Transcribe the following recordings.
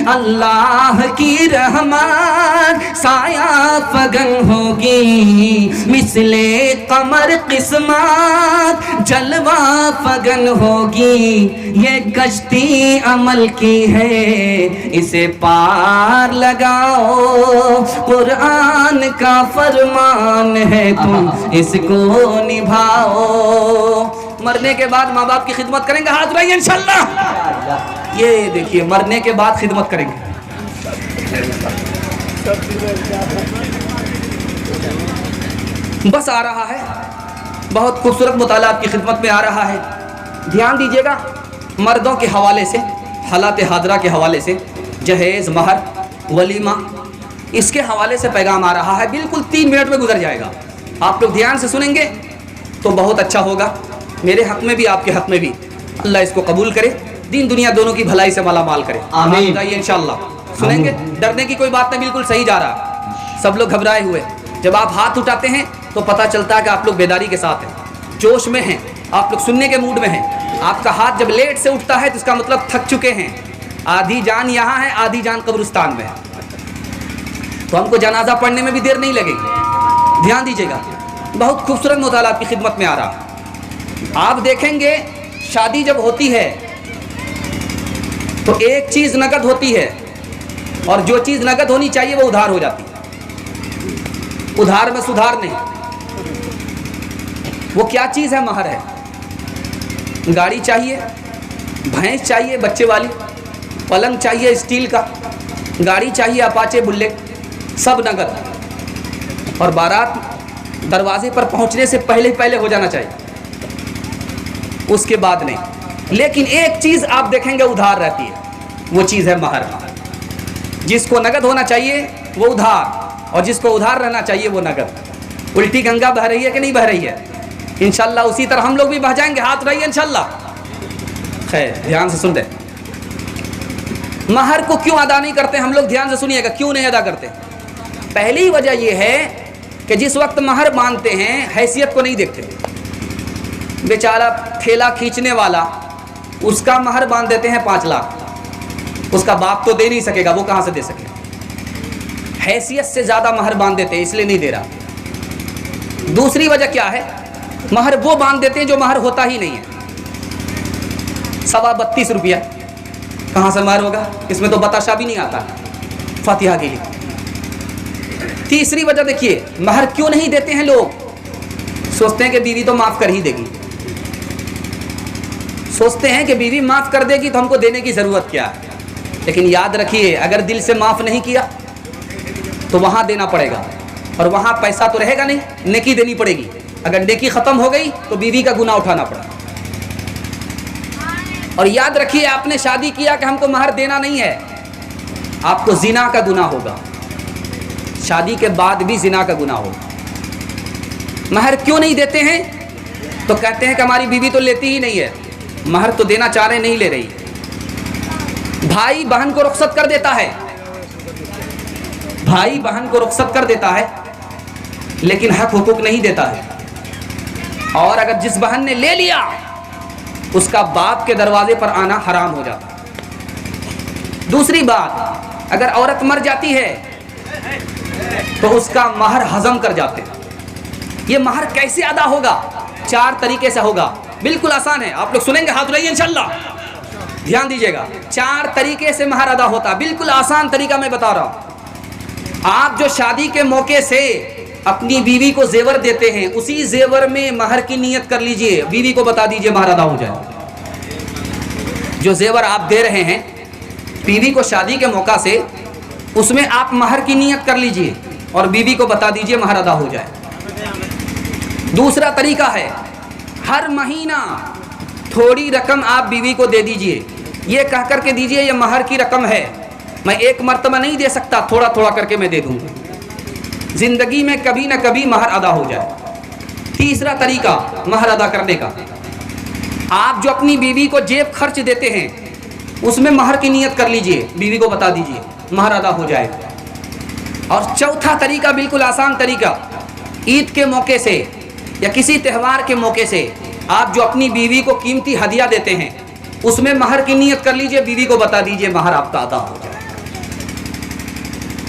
اللہ کی رحمت سایہ فگن ہوگی، مثل قمر قسمت جلوہ فگن ہوگی، یہ کشتی عمل کی ہے اسے پار لگاؤ، قرآن کا فرمان ہے تم اس کو نبھاؤ۔ مرنے کے بعد ماں باپ کی خدمت کریں گے، ہاتھ اٹھائیے انشاءاللہ۔ یہ دیکھیے مرنے کے بعد خدمت کریں گے۔ بس آ رہا ہے، بہت خوبصورت مطالعہ آپ کی خدمت میں آ رہا ہے، دھیان دیجیے گا۔ مردوں کے حوالے سے، حالات حاضرہ کے حوالے سے، جہیز، مہر، ولیمہ، اس کے حوالے سے پیغام آ رہا ہے، بالکل 3 منٹ میں گزر جائے گا۔ آپ لوگ دھیان سے سنیں گے تو بہت اچھا ہوگا، میرے حق میں بھی آپ کے حق میں بھی۔ اللہ اس کو قبول کرے، دین دنیا دونوں کی بھلائی سے مالا مال کرے، آمین۔ بتائیے انشاءاللہ سنیں گے، ڈرنے کی کوئی بات نہیں، بالکل صحیح جا رہا۔ سب لوگ گھبرائے ہوئے، جب آپ ہاتھ اٹھاتے ہیں تو پتہ چلتا ہے کہ آپ لوگ بیداری کے ساتھ ہیں، جوش میں ہیں، آپ لوگ سننے کے موڈ میں ہیں۔ آپ کا ہاتھ جب لیٹ سے اٹھتا ہے تو اس کا مطلب تھک چکے ہیں، آدھی جان یہاں ہے، آدھی جان قبرستان میں ہے، تو ہم کو جنازہ پڑھنے میں بھی دیر نہیں لگے گی۔ دھیان دیجیے گا، بہت خوبصورت مطالعہ آپ کی خدمت میں آ رہا۔ آپ دیکھیں گے شادی جب ہوتی ہے تو ایک چیز نقد ہوتی ہے، اور جو چیز نقد ہونی چاہیے وہ ادھار ہو جاتی ہے۔ ادھار میں سدھار نہیں۔ وہ کیا چیز ہے؟ مہر ہے۔ گاڑی چاہیے، بھینس چاہیے بچے والی، پلنگ چاہیے اسٹیل کا، گاڑی چاہیے اپاچے بلیٹ، سب نقد، اور بارات دروازے پر پہنچنے سے پہلے ہو جانا چاہیے، اس کے بعد نہیں۔ لیکن ایک چیز آپ دیکھیں گے ادھار رہتی ہے، وہ چیز ہے مہر۔ جس کو نقد ہونا چاہیے وہ ادھار، اور جس کو ادھار رہنا چاہیے وہ نقد۔ الٹی گنگا بہہ رہی ہے کہ نہیں بہہ رہی ہے؟ انشاءاللہ اسی طرح ہم لوگ بھی بہہ جائیں گے، ہاتھ اٹھائیے انشاءاللہ۔ خیر دھیان سے سن دیں، مہر کو کیوں ادا نہیں کرتے ہم لوگ؟ دھیان سے سنیے گا، کیوں نہیں ادا کرتے؟ پہلی وجہ یہ ہے کہ جس وقت مہر باندھتے ہیں حیثیت کو نہیں دیکھتے۔ بیچارہ ٹھیلا کھینچنے والا، اس کا مہر باندھ دیتے ہیں 5 لاکھ، اس کا باپ تو دے نہیں سکے گا، وہ کہاں سے دے سکے؟ حیثیت سے زیادہ مہر باندھ دیتے ہیں، اس لیے نہیں دے رہا۔ دوسری وجہ کیا ہے؟ مہر وہ باندھ دیتے ہیں جو مہر ہوتا ہی نہیں ہے۔ 32.25 روپیہ کہاں سے مہر ہوگا؟ اس میں تو بتاشا بھی نہیں آتا فاتحہ کے لیے۔ تیسری وجہ دیکھیے، مہر کیوں نہیں دیتے ہیں لوگ؟ سوچتے ہیں کہ بیوی تو معاف کر ہی دے گی، سوچتے ہیں کہ بیوی معاف کر دے گی تو ہم کو دینے کی ضرورت کیا ہے۔ لیکن یاد رکھیے، اگر دل سے معاف نہیں کیا تو وہاں دینا پڑے گا، اور وہاں پیسہ تو رہے گا نہیں، نیکی دینی پڑے گی۔ اگر نیکی ختم ہو گئی تو بیوی کا گناہ اٹھانا پڑا۔ اور یاد رکھیے، آپ نے شادی کیا کہ ہم کو مہر دینا نہیں ہے، آپ کو زنا کا گناہ ہوگا، شادی کے بعد بھی زنا کا گناہ ہوگا۔ مہر کیوں نہیں دیتے ہیں؟ تو کہتے ہیں کہ ہماری بیوی تو لیتی ہی نہیں ہے، مہر تو دینا چاہ رہے نہیں لے رہی۔ بھائی بہن کو رخصت کر دیتا ہے، بھائی بہن کو رخصت کر دیتا ہے، لیکن حق حقوق نہیں دیتا ہے۔ اور اگر جس بہن نے لے لیا، اس کا باپ کے دروازے پر آنا حرام ہو جاتا ہے۔ دوسری بات، اگر عورت مر جاتی ہے تو اس کا مہر ہضم کر جاتے ہیں۔ یہ مہر کیسے ادا ہوگا؟ 4 طریقے سے ہوگا، بالکل آسان ہے، آپ لوگ سنیں گے، ہاتھ اٹھائیے انشاءاللہ۔ دھیان دیجیے گا، 4 طریقے سے مہر ادا ہوتا ہے، بالکل آسان طریقہ میں بتا رہا ہوں۔ آپ جو شادی کے موقع سے اپنی بیوی کو زیور دیتے ہیں، اسی زیور میں مہر کی نیت کر لیجئے، بیوی کو بتا دیجئے، مہر ادا ہو جائے۔ جو زیور آپ دے رہے ہیں بیوی کو شادی کے موقع سے، اس میں آپ مہر کی نیت کر لیجئے اور بیوی کو بتا دیجئے، مہر ادا ہو جائے۔ دوسرا طریقہ ہے، ہر مہینہ تھوڑی رقم آپ بیوی کو دے دیجئے، یہ کہہ کر کے دیجئے یہ مہر کی رقم ہے، میں ایک مرتبہ نہیں دے سکتا، تھوڑا تھوڑا کر کے میں دے دوں گا، زندگی میں کبھی نہ کبھی مہر ادا ہو جائے۔ تیسرا طریقہ مہر ادا کرنے کا، آپ جو اپنی بیوی کو جیب خرچ دیتے ہیں اس میں مہر کی نیت کر لیجئے، بیوی کو بتا دیجئے، مہر ادا ہو جائے۔ اور چوتھا طریقہ بالکل آسان طریقہ، عید کے موقع سے یا کسی تہوار کے موقع سے آپ جو اپنی بیوی کو قیمتی ہدیہ دیتے ہیں اس میں مہر کی نیت کر لیجئے، بیوی کو بتا دیجئے، مہر آپ کا ادا ہو جائے۔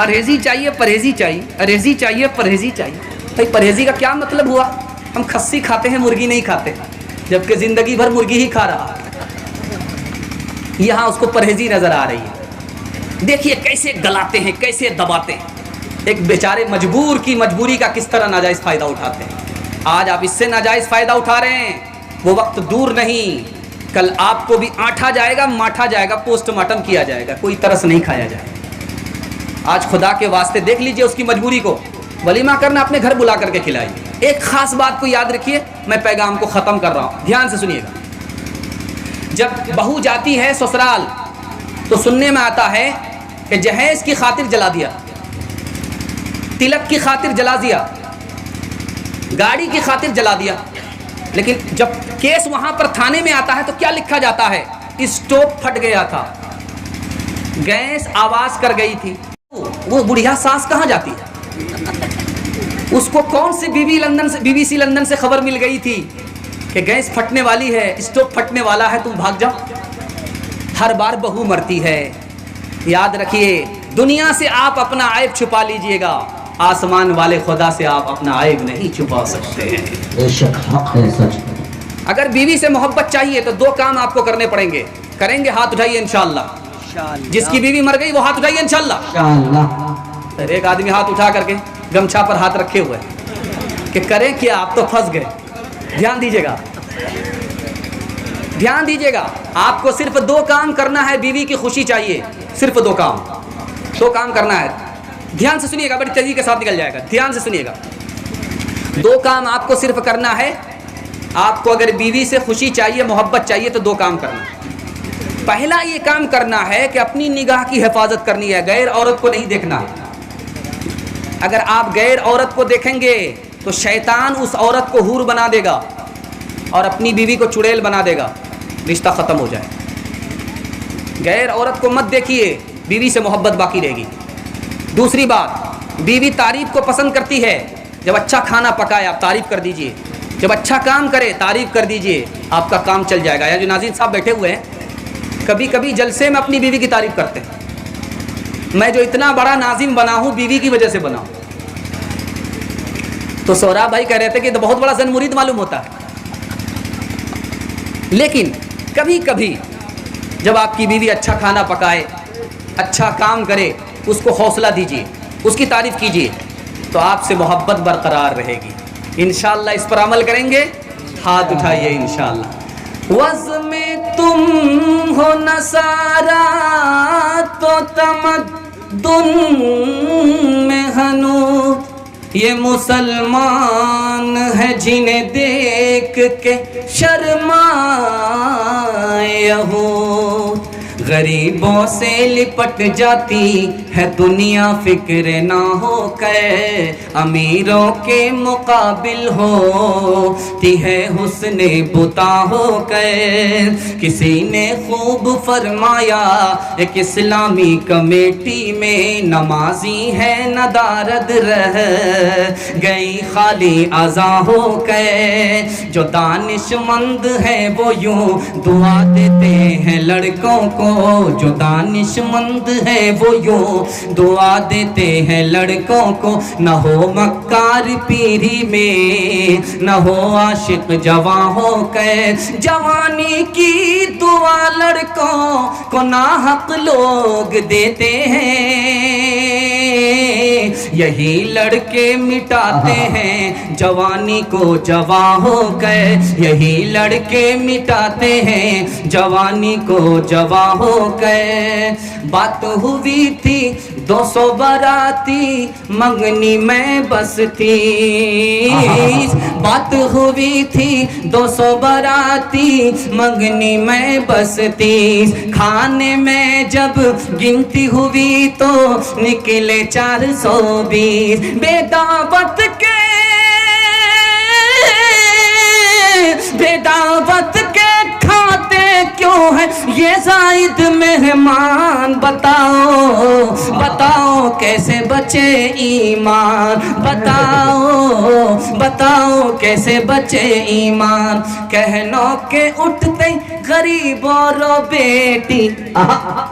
پرہیزی چاہیے، پرہیزی چاہیے، پرہیزی چاہیے، پرہیزی چاہیے. بھائی پرہیزی کا کیا مطلب ہوا؟ ہم کھسی کھاتے ہیں، مرغی نہیں کھاتے، جبکہ زندگی بھر مرغی ہی کھا رہا. یہاں اس کو پرہیزی نظر آ رہی ہے. دیکھیے کیسے گلاتے ہیں، کیسے دباتے ہیں. ایک بیچارے مجبور کی مجبوری کا کس طرح ناجائز فائدہ اٹھاتے ہیں. آج آپ اس سے ناجائز فائدہ اٹھا رہے ہیں، وہ وقت دور نہیں، کل آپ کو بھی آٹھا جائے گا، ماٹھا جائے گا، پوسٹ مارٹم کیا جائے گا، کوئی ترس نہیں کھایا جائے گا. آج خدا کے واسطے دیکھ لیجئے اس کی مجبوری کو. ولیمہ کرنا اپنے گھر بلا کر کے کھلائیے. ایک خاص بات کو یاد رکھیے، میں پیغام کو ختم کر رہا ہوں، دھیان سے سنیے گا. جب بہو جاتی ہے سسرال تو سننے میں آتا ہے کہ جہیز کی خاطر جلا دیا، تلک کی خاطر جلا دیا، گاڑی کی خاطر جلا دیا. لیکن جب کیس وہاں پر تھانے میں آتا ہے تو کیا لکھا جاتا ہے؟ اسٹوپ پھٹ گیا تھا، گیس آواز کر گئی تھی. وہ بڑھیا ساس کہاں جاتی ہے؟ اس کو کون سی بی بی سی لندن سے خبر مل گئی تھی کہ گیس پھٹنے والی ہے، اسٹوپ پھٹنے والا ہے، تم بھاگ جاؤ. ہر بار بہو مرتی ہے. یاد رکھیے، دنیا سے آپ اپنا عیب چھپا لیجئے گا، آسمان والے خدا سے آپ اپنا عیب نہیں چھپا سکتے ہیں. بے شک حق ہے، سچ. اگر بیوی سے محبت چاہیے تو دو کام آپ کو کرنے پڑیں گے. کریں گے؟ ہاتھ اٹھائیے انشاءاللہ. جس کی بیوی مر گئی وہ ہاتھ اٹھائیے انشاءاللہ. انشاءاللہ. ایک آدمی ہاتھ اٹھا کر کے گمچھا پر ہاتھ رکھے ہوئے کہ کریں کیا، آپ تو پھنس گئے. دھیان دیجیے گا، دھیان دیجیے گا. آپ کو صرف دو کام کرنا ہے. بیوی کی خوشی چاہیے، صرف دو کام کرنا ہے. دھیان سے سنیے گا، بڑی تیزی کے ساتھ نکل جائے گا. دھیان سے سنیے گا. دو کام آپ کو صرف کرنا ہے. آپ کو اگر بیوی سے خوشی چاہیے، محبت چاہیے تو دو کام کرنا ہے. پہلا یہ کام کرنا ہے کہ اپنی نگاہ کی حفاظت کرنی ہے، غیر عورت کو نہیں دیکھنا. اگر آپ غیر عورت کو دیکھیں گے تو شیطان اس عورت کو حور بنا دے گا اور اپنی بیوی کو چڑیل بنا دے گا، رشتہ ختم ہو جائے. غیر عورت کو مت دیکھیے، بیوی سے محبت باقی رہے گی. دوسری بات، بیوی تعریف کو پسند کرتی ہے. جب اچھا کھانا پکائے آپ تعریف کر دیجئے، جب اچھا کام کرے تعریف کر دیجئے، آپ کا کام چل جائے گا. یا جو ناظرین صاحب بیٹھے ہوئے ہیں، کبھی کبھی جلسے میں اپنی بیوی کی تعریف کرتے ہیں. میں جو اتنا بڑا ناظم بنا ہوں بیوی کی وجہ سے بنا ہوں. تو سہراب بھائی کہہ رہے تھے کہ تو بہت بڑا زن مرید معلوم ہوتا ہے. لیکن کبھی کبھی جب آپ کی بیوی اچھا کھانا پکائے، اچھا کام کرے، اس کو حوصلہ دیجیے، اس کی تعریف کیجیے، تو آپ سے محبت برقرار رہے گی. انشاءاللہ اس پر عمل کریں گے. ہاتھ اٹھائیے انشاءاللہ. وز میں تم ہو نصارا تو تمدن میں ہنوز، یہ مسلمان ہے جنہیں دیکھ کے شرمائے یہود. غریبوں سے لپٹ جاتی ہے دنیا، فکر نہ ہو کہ امیروں کے مقابل ہوتی ہے حسن بتا ہو کہ. کسی نے خوب فرمایا ایک اسلامی کمیٹی میں، نمازی ہے ندارد رہ گئی خالی اذا ہو کہ. جو دانش مند ہے وہ یوں دعا دیتے ہیں لڑکوں کو، جو دانش مند ہے وہ یوں دعا دیتے ہیں لڑکوں کو. نہ ہو مکار پیری میں، نہ ہو عاشق جواں ہو کہ. جوانی کی دعا لڑکوں کو ناحق لوگ دیتے ہیں، یہی لڑکے مٹاتے ہیں جوانی کو جواں ہو کہ. یہی لڑکے مٹاتے ہیں جوانی کو جواں ہو کہ. بات ہوئی تھی 200 باراتی منگنی میں بس تھی. بات ہوئی تھی 200 باراتی منگنی میں بس تھی. کھانے میں جب گنتی ہوئی تو نکلے 420. بے دعوت کے بے دعوت کے کھاتے کیوں ہے یہ زائد مہمان بتاؤ بتاؤ کیسے بچے ایمان، بتاؤ بتاؤ کیسے بچے ایمان، کہنوں کے اٹھتے غریبوں رو بیٹی،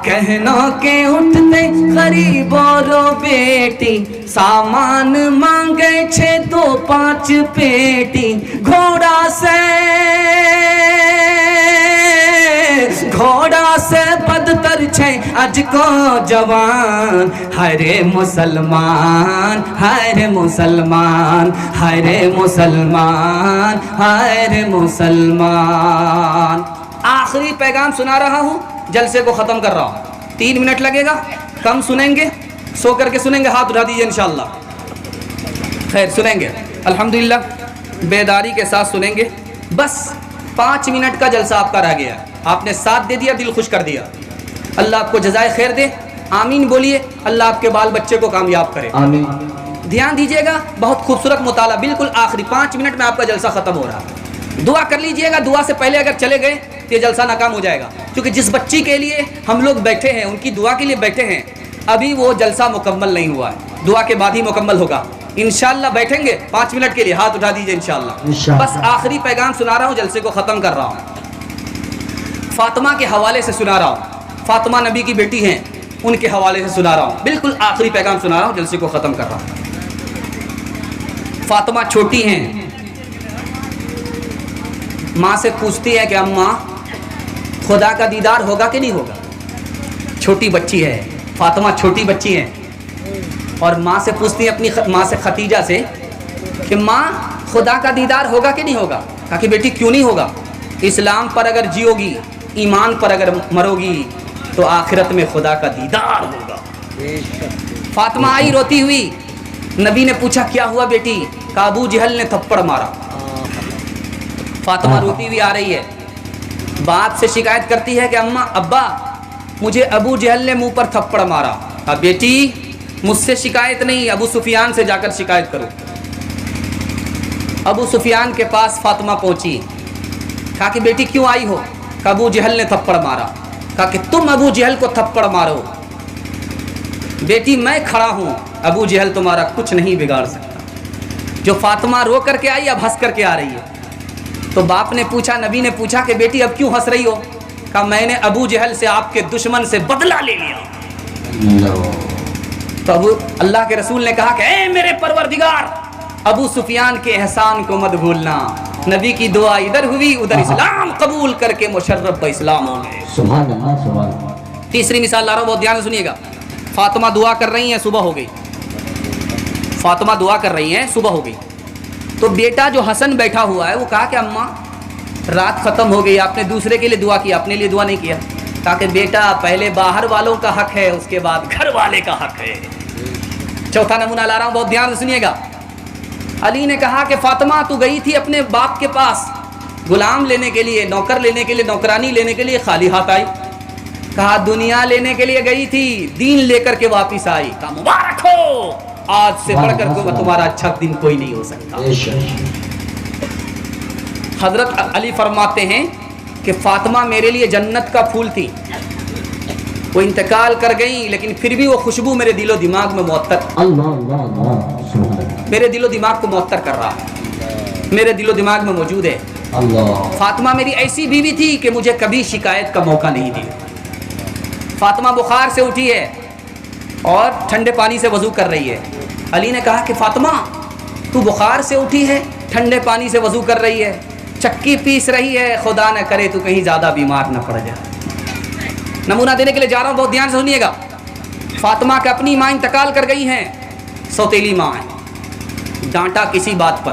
کہنوں کے اٹھتے غریبوں رو بیٹی، سامان مانگے 6 2 5 پیٹی، گھوڑا سے بدتر چھے اج کو جوان، ہائے مسلمان ہائے مسلمان ہائے مسلمان ہائے مسلمان۔ آخری پیغام سنا رہا ہوں، جلسے کو ختم کر رہا ہوں، 3 منٹ لگے گا، کم سنیں گے، سو کر کے سنیں گے، ہاتھ اٹھا دیجئے انشاءاللہ۔ خیر سنیں گے الحمدللہ، بیداری کے ساتھ سنیں گے، بس 5 منٹ کا جلسہ آپ کا رہ گیا، آپ نے ساتھ دے دیا، دل خوش کر دیا، اللہ آپ کو جزائے خیر دے، آمین بولیے، اللہ آپ کے بال بچے کو کامیاب کرے، آمین۔ دھیان دیجئے گا، بہت خوبصورت مطالعہ، بالکل آخری 5 منٹ میں آپ کا جلسہ ختم ہو رہا ہے، دعا کر لیجئے گا، دعا سے پہلے اگر چلے گئے تو یہ جلسہ ناکام ہو جائے گا، کیونکہ جس بچی کے لیے ہم لوگ بیٹھے ہیں، ان کی دعا کے لیے بیٹھے ہیں، ابھی وہ جلسہ مکمل نہیں ہوا ہے، دعا کے بعد ہی مکمل ہوگا، انشاءاللہ بیٹھیں گے 5 منٹ کے لیے، ہاتھ اٹھا دیجئے انشاءاللہ۔ بس آخری پیغام سنا رہا ہوں، جلسے کو ختم کر رہا ہوں، فاطمہ کے حوالے سے سنا رہا ہوں، فاطمہ نبی کی بیٹی ہیں، ان کے حوالے سے سنا رہا ہوں، بالکل آخری پیغام سنا رہا ہوں، جلسے کو ختم کر رہا ہوں۔ فاطمہ چھوٹی ہیں، ماں سے پوچھتی ہے کہ اماں خدا کا دیدار ہوگا کہ نہیں ہوگا، چھوٹی بچی ہے فاطمہ، چھوٹی بچی ہیں، اور ماں سے پوچھتی ہیں، اپنی ماں سے خدیجہ سے کہ ماں خدا کا دیدار ہوگا کہ نہیں ہوگا، کہا کہ بیٹی کیوں نہیں ہوگا، اسلام پر اگر جیو گی، ایمان پر اگر مرو گی تو آخرت میں خدا کا دیدار ہوگا۔ فاطمہ آئی روتی ہوئی، نبی نے پوچھا کیا ہوا بیٹی، کہا ابو جہل نے تھپڑ مارا۔ فاطمہ روتی ہوئی آ رہی ہے، باپ سے شکایت کرتی ہے کہ اماں ابا مجھے ابو جہل نے منہ پر تھپڑ مارا، کہا بیٹی مجھ سے شکایت نہیں، ابو سفیان سے جا کر شکایت کرو۔ ابو سفیان کے پاس فاطمہ پہنچی، کہا کہ بیٹی کیوں آئی ہو، کہا ابو جہل نے تھپڑ مارا، کہا کہ تم ابو جہل کو تھپڑ مارو، بیٹی میں کھڑا ہوں، ابو جہل تمہارا کچھ نہیں بگاڑ سکتا۔ جو فاطمہ رو کر کے آئی اب ہنس کر کے آ رہی ہے، تو باپ نے پوچھا، نبی نے پوچھا کہ بیٹی اب کیوں ہنس رہی ہو، کہا میں نے ابو جہل سے آپ کے دشمن سے بدلہ لے لیا۔ تو ابو اللہ کے رسول نے کہا کہ اے میرے پروردگار، ابو سفیان کے احسان کو مت بھولنا، نبی کی دعا ادھر ہوئی ادھر اسلام قبول کر کے مشرف اسلام ہوں گے۔ سبحان اللہ سبحان اللہ۔ تیسری مثال لا رہا ہوں، بہت دھیان سے سنیے گا، فاطمہ دعا کر رہی ہیں، صبح ہو گئی، فاطمہ دعا کر رہی ہیں، صبح ہو گئی، تو بیٹا جو حسن بیٹھا ہوا ہے وہ کہا کہ اماں رات ختم ہو گئی، آپ نے دوسرے کے لیے دعا کی، اپنے لیے دعا نہیں کیا، کہا کہ بیٹا پہلے باہر والوں کا حق ہے، اس کے بعد گھر والے کا حق ہے۔ چوتھا نمونہ لا رہا ہوں، بہت دھیان سے سنیے گا، علی نے کہا کہ فاطمہ تو گئی تھی اپنے باپ کے پاس غلام لینے کے لیے، نوکر لینے کے لیے، نوکرانی لینے کے لیے، خالی ہاتھ آئی، کہا دنیا لینے کے لیے گئی تھی، دین لے کر کے واپس آئی، کہا مبارک ہو، آج سے بڑھ کر تمہارا اچھا دن کوئی نہیں ہو سکتا۔ حضرت علی فرماتے ہیں کہ فاطمہ میرے لیے جنت کا پھول تھی، وہ انتقال کر گئی لیکن پھر بھی وہ خوشبو میرے دل و دماغ میں معطر، میرے دل و دماغ کو معطر کر رہا ہے، میرے دل و دماغ میں موجود ہے۔ فاطمہ میری ایسی بیوی تھی کہ مجھے کبھی شکایت کا موقع نہیں دی۔ فاطمہ بخار سے اٹھی ہے اور ٹھنڈے پانی سے وضو کر رہی ہے، علی نے کہا کہ فاطمہ تو بخار سے اٹھی ہے، ٹھنڈے پانی سے وضو کر رہی ہے، چکی پیس رہی ہے، خدا نہ کرے تو کہیں زیادہ بیمار نہ پڑ جائے۔ نمونہ دینے کے لیے جا رہا ہوں، بہت دھیان سے سنیے گا، فاطمہ کے اپنی ماں انتقال کر گئی ہیں، سوتیلی ماں ہے، ڈانٹا کسی بات پر،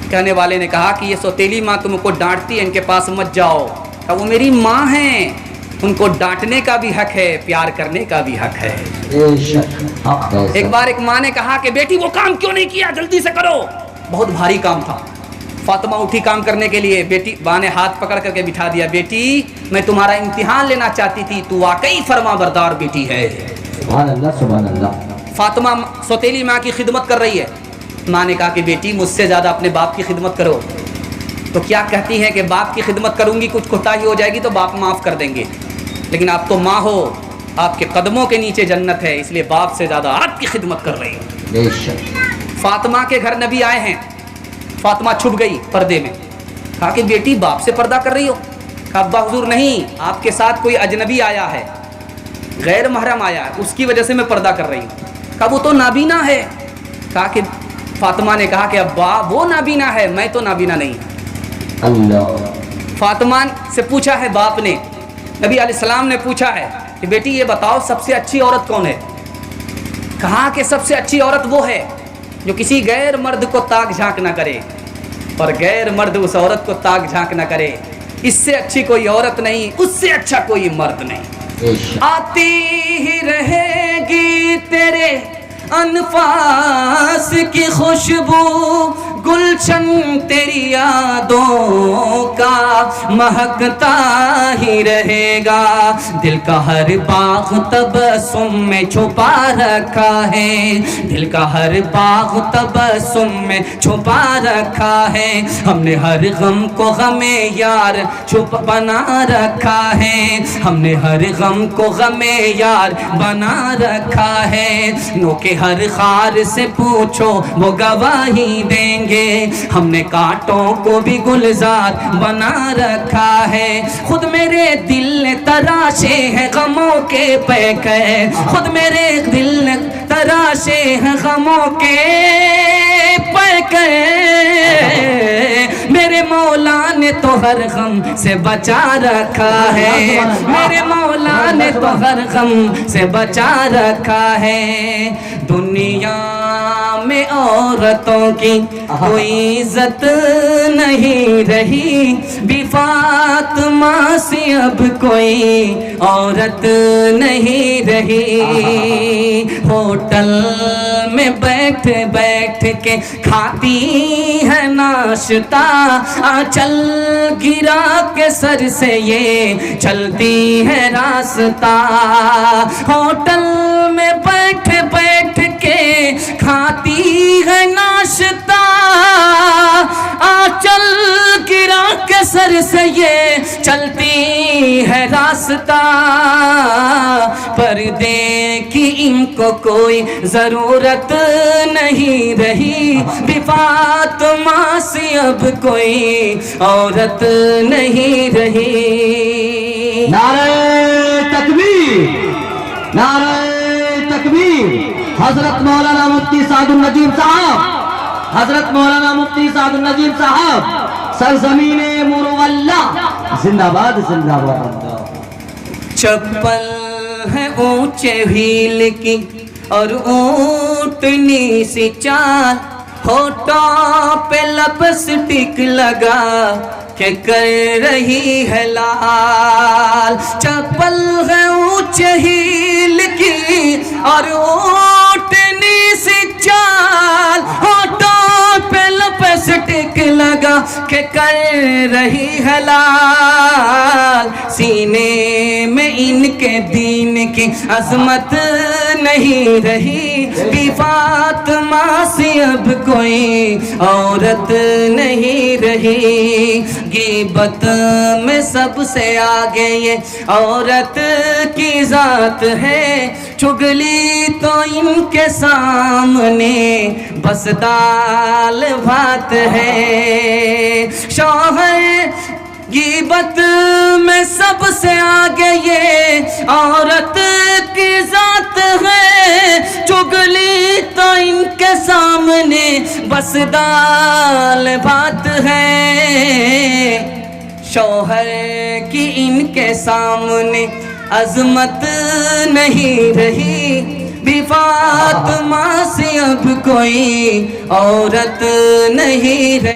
کہنے والے نے کہا کہ یہ سوتیلی ماں تم کو ڈانٹتی ہے، ان کے پاس مت جاؤ، کہ وہ میری ماں ہیں، ان کو ڈانٹنے کا بھی حق ہے، پیار کرنے کا بھی حق ہے۔ ایک بار ایک ماں نے کہا کہ بیٹی وہ کام کیوں نہیں کیا، جلدی سے کرو، بہت بھاری کام تھا، فاطمہ اٹھی کام کرنے کے لیے، بیٹی ماں نے ہاتھ پکڑ کر کے بٹھا دیا، بیٹی میں تمہارا امتحان لینا چاہتی تھی، تو واقعی فرما بردار بیٹی ہے۔ سبحان اللہ سبحان اللہ۔ فاطمہ سوتیلی ماں کی خدمت کر رہی ہے، ماں نے کہا کہ بیٹی مجھ سے زیادہ اپنے باپ کی خدمت کرو، تو کیا کہتی ہے کہ باپ کی خدمت کروں گی، کچھ کوتاہی ہو جائے گی تو باپ معاف کر دیں گے، لیکن آپ تو ماں ہو، آپ کے قدموں کے نیچے جنت ہے، اس لیے باپ سے زیادہ آپ کی خدمت کر رہی ہوں۔ بے شک فاطمہ کے گھر نبی آئے ہیں، فاطمہ چھپ گئی پردے میں، کہا کہ بیٹی باپ سے پردہ کر رہی ہو؟ کہا ابا حضور نہیں، آپ کے ساتھ کوئی اجنبی آیا ہے، غیر محرم آیا ہے، اس کی وجہ سے میں پردہ کر رہی ہوں۔ کہا وہ تو نابینا ہے۔ کہا کہ فاطمہ نے کہا کہ ابا وہ نابینا ہے، میں تو نابینا نہیں۔ اللہ فاطمہ سے پوچھا ہے باپ نے، نبی علیہ السلام نے پوچھا ہے کہ بیٹی یہ بتاؤ سب سے اچھی عورت کون ہے؟ کہا کہ سب سے اچھی عورت وہ ہے جو کسی غیر مرد کو تاک جھانک نہ کرے، اور غیر مرد اس عورت کو تاک جھانک نہ کرے۔ اس سے اچھی کوئی عورت نہیں، اس سے اچھا کوئی مرد نہیں۔ بے شک آتی ہی رہے گی تیرے انفاس کی خوشبو، گلشن تیری یادوں کا مہکتا ہی رہے گا، دل کا ہر باغ تبسم میں چھپا رکھا ہے، دل کا ہر باغ تبسم میں چھپا رکھا ہے، ہم نے ہر غم کو غم یار چھپ بنا رکھا ہے، ہم نے ہر غم کو غم یار بنا رکھا ہے، نو کے ہر خار سے پوچھو وہ گواہی دیں گے، ہم نے کانٹوں کو بھی گلزار بنا رکھا ہے، خود میرے دل نے تراشے ہیں غموں کے پیکر، خود میرے دل نے تراشے ہیں غموں کے پیکر، میرے مولا نے تو ہر غم سے بچا رکھا ہے، میرے مولا نے تو ہر غم سے بچا رکھا ہے، دنیا میں عورتوں کی کوئی عزت نہیں رہی، بی فاطمہ سے اب کوئی عورت نہیں رہی، ہوٹل میں بیٹھ بیٹھ کے کھاتی ہے ناشتہ، آنچل گرا کے سر سے یہ چلتی ہے راستہ، ہوٹل میں بیٹھ بیٹھ کے کھاتی ہے ناشتہ، آنچل گرا کے سر سے یہ چلتی ہے راستہ، پردے کی ان کو کوئی ضرورت نہیں رہی، بی فاطمہ سے اب کوئی عورت نہیں رہی۔ نعرہ تکبیر، نعرہ تکبیر، حضرت مولانا مفتی سعد النجیب صاحب، حضرت مولانا مفتی سعد النجیب صاحب، سرزمین مرواللہ زندہ باد، زندہ باد۔ چپل ہے اونچے ہیل کی اور اونٹنی سی چال، ہوٹوں پہ لپسٹک لگا کہ کر رہی ہے لال، چپل ہے اونچے ہیل کی اور اونٹنی سی چال، ہوٹوں پہ لپسٹک لگا کہ کر رہی ہے لال، سینے میں ان کے دین کی عظمت نہیں رہی، بی فاطمہ سے اب کوئی عورت نہیں رہی، غیبت میں سب سے آگے یہ عورت کی ذات ہے، چگلی تو ان کے سامنے بس دال بھات ہے، شوہر غیبت میں سب سے آگے یہ عورت کی ذات ہے، چگلی تو ان کے سامنے بس دال بھات ہے، شوہر کی ان کے سامنے عظمت نہیں رہی، بی فاطمہ سے اب کوئی عورت نہیں رہی۔